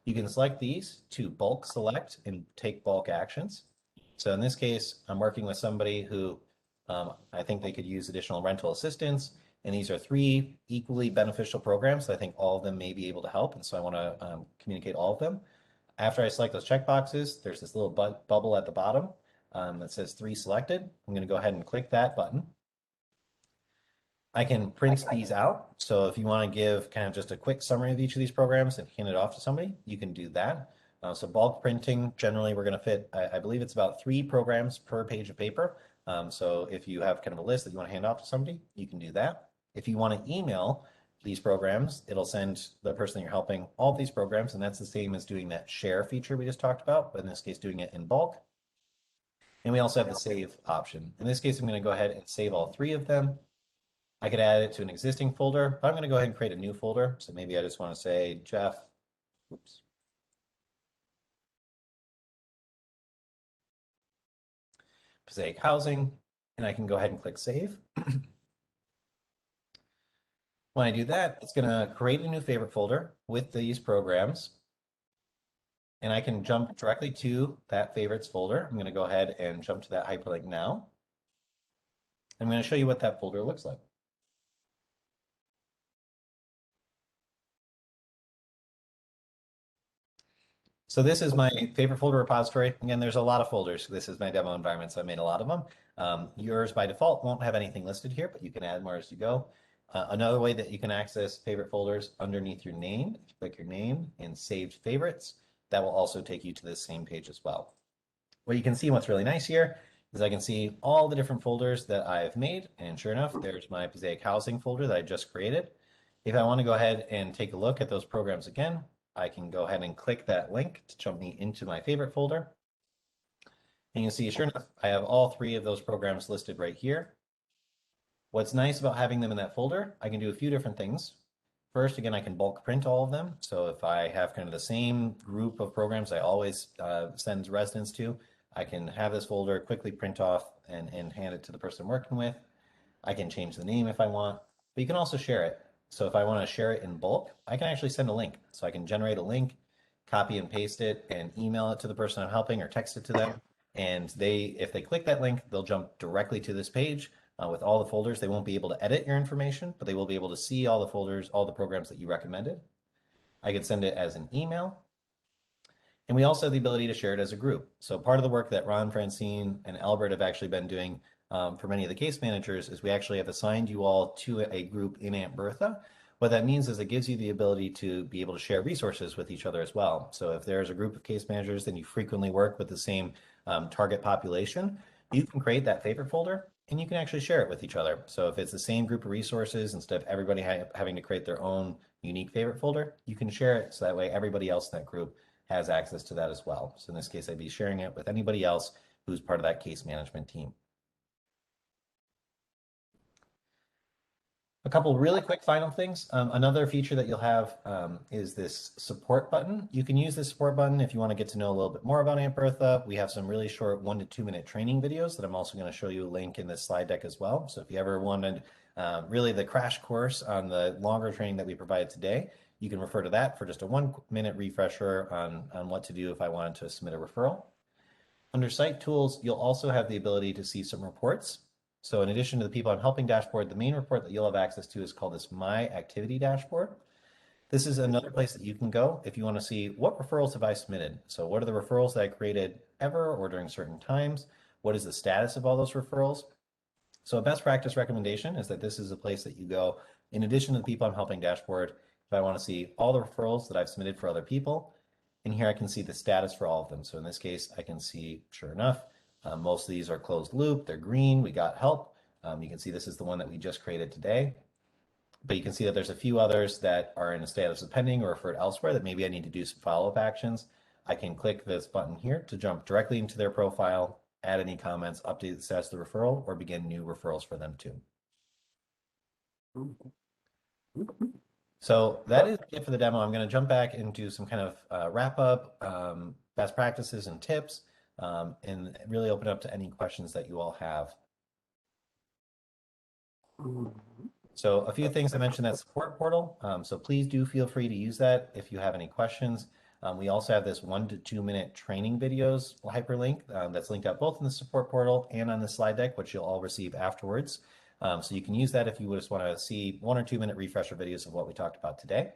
You can select these to bulk select and take bulk actions. So in this case, I'm working with somebody who I think they could use additional rental assistance. And these are three equally beneficial programs. So I think all of them may be able to help. And so I want to communicate all of them. After I select those checkboxes, there's this little bubble at the bottom that says 3 selected. I'm going to go ahead and click that button. I can print these out. So if you want to give kind of just a quick summary of each of these programs and hand it off to somebody, you can do that. So bulk printing, generally we're going to fit, I believe it's about 3 programs per page of paper. So if you have kind of a list that you want to hand off to somebody, you can do that. If you want to email these programs, it'll send the person you're helping all of these programs, and that's the same as doing that share feature we just talked about, but in this case doing it in bulk. And we also have the save option. In this case, I'm going to go ahead and save all 3 of them. I could add it to an existing folder, but I'm going to go ahead and create a new folder. So maybe I just want to say Jeff, Passaic Housing, and I can go ahead and click save. When I do that, it's going to create a new favorite folder with these programs. And I can jump directly to that favorites folder. I'm going to go ahead and jump to that hyperlink now. I'm going to show you what that folder looks like. So this is my favorite folder repository. Again, there's a lot of folders. This is my demo environment, so I made a lot of them. Yours by default won't have anything listed here, but you can add more as you go. Another way that you can access favorite folders underneath your name, if you click your name and saved favorites, that will also take you to this same page as well. What you can see, what's really nice here is I can see all the different folders that I've made. And sure enough, there's my Passaic Housing folder that I just created. If I want to go ahead and take a look at those programs again, I can go ahead and click that link to jump me into my favorite folder. And you can see, sure enough, I have all 3 of those programs listed right here. What's nice about having them in that folder, I can do a few different things. First, again, I can bulk print all of them. So if I have kind of the same group of programs I always send residents to, I can have this folder quickly print off and hand it to the person I'm working with. I can change the name if I want, but you can also share it. So if I want to share it in bulk, I can actually send a link. So I can generate a link, copy and paste it, and email it to the person I'm helping or text it to them. And if they click that link, they'll jump directly to this page with all the folders. They won't be able to edit your information, but they will be able to see all the folders, all the programs that you recommended. I could send it as an email. And we also have the ability to share it as a group. So part of the work that Ron, Francine, and Albert have actually been doing for many of the case managers is we actually have assigned you all to a group in Aunt Bertha. What that means is it gives you the ability to be able to share resources with each other as well. So if there's a group of case managers and you frequently work with the same target population, you can create that favorite folder and you can actually share it with each other. So if it's the same group of resources, instead of everybody having to create their own unique favorite folder, you can share it so that way everybody else in that group has access to that as well. So in this case, I'd be sharing it with anybody else who's part of that case management team. A couple really quick final things. Another feature that you'll have is this support button. You can use this support button if you want to get to know a little bit more about Aunt Bertha. We have some really short 1 to 2 minute training videos that I'm also going to show you a link in this slide deck as well. So if you ever wanted really the crash course on the longer training that we provided today, you can refer to that for just a 1 minute refresher on what to do if I wanted to submit a referral. Under Site Tools, you'll also have the ability to see some reports. So in addition to the People I'm Helping dashboard, the main report that you'll have access to is called this My Activity Dashboard. This is another place that you can go if you want to see what referrals have I submitted. So what are the referrals that I created ever or during certain times? What is the status of all those referrals? So a best practice recommendation is that this is a place that you go in addition to the People I'm Helping dashboard. If I want to see all the referrals that I've submitted for other people, and here I can see the status for all of them. So in this case, I can see, sure enough, most of these are closed loop, they're green, we got help. You can see this is the one that we just created today. But you can see that there's a few others that are in a status of pending or referred elsewhere that maybe I need to do some follow-up actions. I can click this button here to jump directly into their profile, add any comments, update the status of the referral, or begin new referrals for them too. So that is it for the demo. I'm going to jump back and do some kind of wrap up, best practices and tips, and really open up to any questions that you all have. So a few things I mentioned, that support portal. So please do feel free to use that if you have any questions. We also have this 1 to 2 minute training videos hyperlink that's linked out both in the support portal and on the slide deck, which you'll all receive afterwards. So you can use that if you just want to see 1 or 2 minute refresher videos of what we talked about today.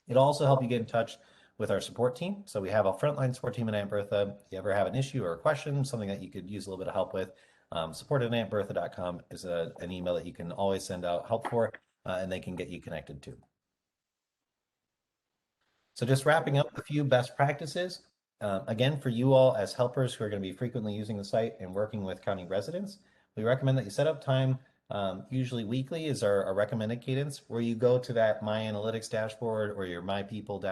It'll also help you get in touch with our support team. So we have a frontline support team at Aunt Bertha. If you ever have an issue or a question, something that you could use a little bit of help with, support@auntbertha.com is an email that you can always send out help for, and they can get you connected to. So just wrapping up a few best practices. Again, for you all as helpers who are going to be frequently using the site and working with county residents, we recommend that you set up time, usually weekly is our recommended cadence, where you go to that My Analytics dashboard or your My People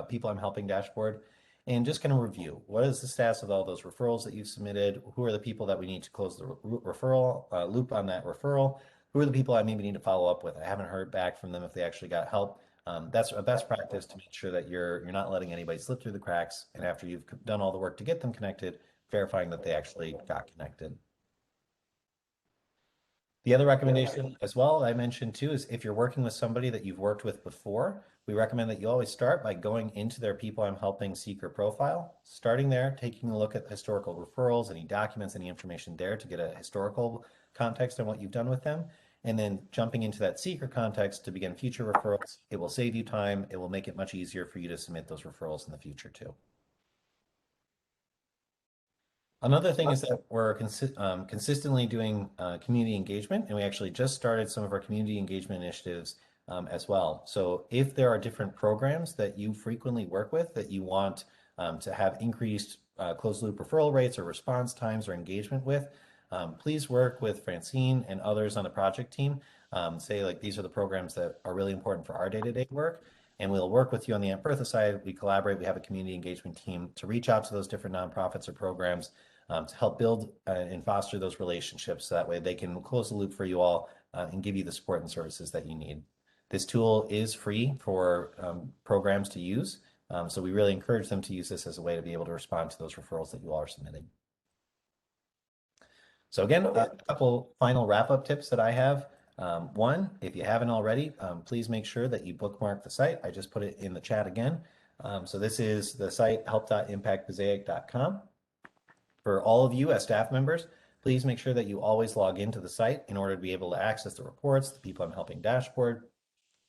People I'm Helping dashboard, and just kind of review what is the status of all those referrals that you've submitted, who are the people that we need to close the referral loop on that referral, who are the people I maybe need to follow up with. I haven't heard back from them if they actually got help. That's a best practice to make sure that you're not letting anybody slip through the cracks, and after you've done all the work to get them connected, verifying that they actually got connected. The other recommendation as well I mentioned too is if you're working with somebody that you've worked with before, we recommend that you always start by going into their People I'm Helping seeker profile, starting there, taking a look at historical referrals, any documents, any information there to get a historical context on what you've done with them, and then jumping into that seeker context to begin future referrals. It will save you time. It will make it much easier for you to submit those referrals in the future too. Another thing is that we're consistently doing community engagement, and we actually just started some of our community engagement initiatives as well. So if there are different programs that you frequently work with that you want to have increased closed loop referral rates or response times or engagement with, please work with Francine and others on the project team. Say like, these are the programs that are really important for our day-to-day work. And we'll work with you on the Aunt Bertha side. We collaborate, we have a community engagement team to reach out to those different nonprofits or programs to help build and foster those relationships. So that way they can close the loop for you all and give you the support and services that you need. This tool is free for programs to use. So we really encourage them to use this as a way to be able to respond to those referrals that you all are submitting. So again, a couple final wrap-up tips that I have. One, if you haven't already, please make sure that you bookmark the site. I just put it in the chat again. So this is the site help.impactpassaic.com. For all of you as staff members, please make sure that you always log into the site in order to be able to access the reports, the People I'm Helping dashboard.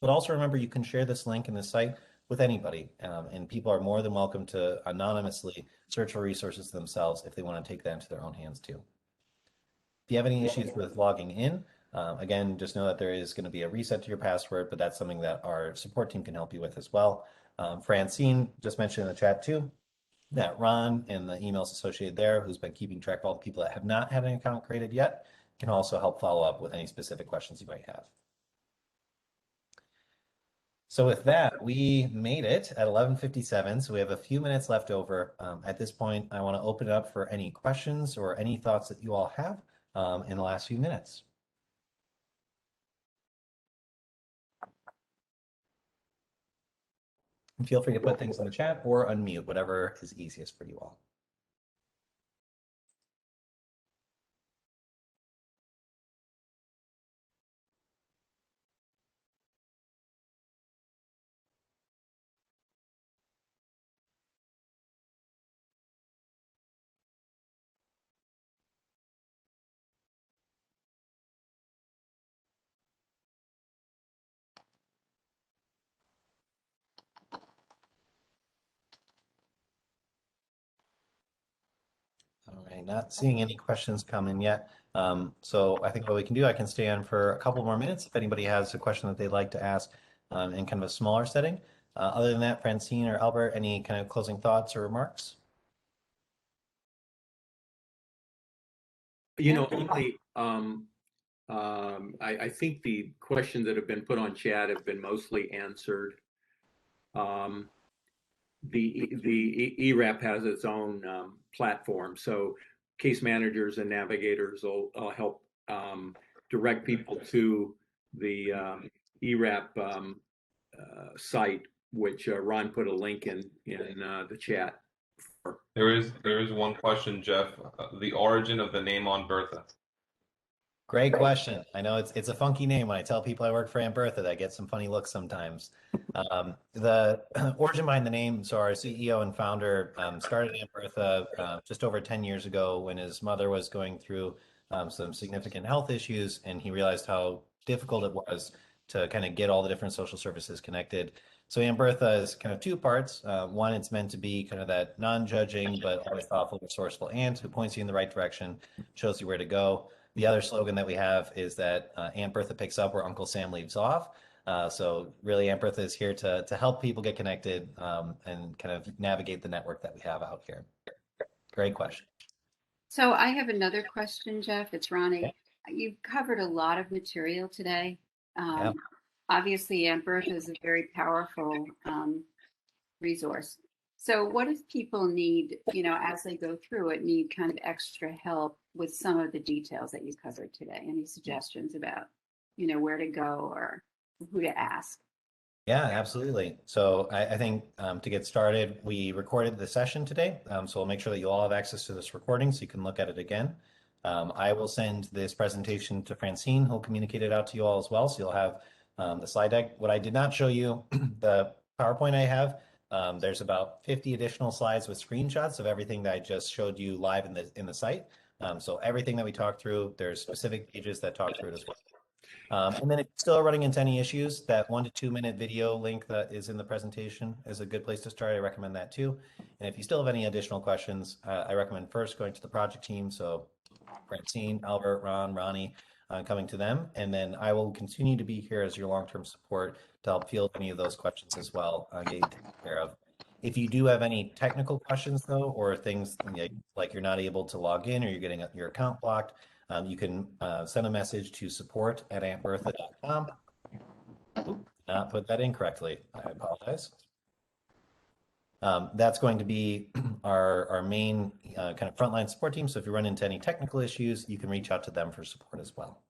But also remember, you can share this link in the site with anybody, and people are more than welcome to anonymously search for resources themselves if they want to take that into their own hands too. If you have any issues with logging in, again, just know that there is going to be a reset to your password, but that's something that our support team can help you with as well. Francine just mentioned in the chat too, that Ron and the emails associated there, who's been keeping track of all the people that have not had an account created yet, can also help follow up with any specific questions you might have. So with that, we made it at 11:57. So we have a few minutes left over. At this point, I want to open it up for any questions or any thoughts that you all have in the last few minutes. And feel free to put things in the chat or unmute, whatever is easiest for you all. All right, not seeing any questions come in yet. So I think what we can do, I can stay on for a couple more minutes if anybody has a question that they'd like to ask in kind of a smaller setting. Other than that, Francine or Albert, any kind of closing thoughts or remarks? You know, only I think the questions that have been put on chat have been mostly answered. The ERAP has its own platform, so case managers and navigators will help direct people to the ERAP site, which Ron put a link in the chat. There is one question, Jeff. The origin of the name Aunt Bertha. Great question. I know it's a funky name. When I tell people I work for Aunt Bertha, I get some funny looks sometimes. The origin behind the name, so our CEO and founder started Aunt Bertha just over 10 years ago when his mother was going through some significant health issues, and he realized how difficult it was to kind of get all the different social services connected. So Aunt Bertha is kind of two parts. One, it's meant to be kind of that non-judging but always thoughtful, resourceful aunt who points you in the right direction, shows you where to go. The other slogan that we have is that Aunt Bertha picks up where Uncle Sam leaves off. So really, Aunt Bertha is here to help people get connected and kind of navigate the network that we have out here. Great question. So I have another question, Jeff. It's Ronnie. You've covered a lot of material today. Yeah. Obviously, Aunt Bertha is a very powerful resource. So what if people need, as they go through it, need kind of extra help with some of the details that you covered today? Any suggestions about, where to go or who to ask? Yeah, absolutely. So I think to get started, we recorded the session today. So we'll make sure that you all have access to this recording so you can look at it again. I will send this presentation to Francine, who'll communicate it out to you all as well. So you'll have the slide deck. What I did not show you, the PowerPoint I have, there's about 50 additional slides with screenshots of everything that I just showed you live in the site. So everything that we talked through, there's specific pages that talk through it as well. And then if you're still running into any issues, that 1 to 2 minute video link that is in the presentation is a good place to start. I recommend that too. And if you still have any additional questions, I recommend first going to the project team. So Francine, Albert, Ron, Ronnie, coming to them. And then I will continue to be here as your long-term support to help field any of those questions as well, get you taken care of. If you do have any technical questions though, or things like you're not able to log in or you're getting your account blocked, you can send a message to support@auntbertha.com. Not put that in correctly. I apologize. That's going to be our main kind of frontline support team. So if you run into any technical issues, you can reach out to them for support as well.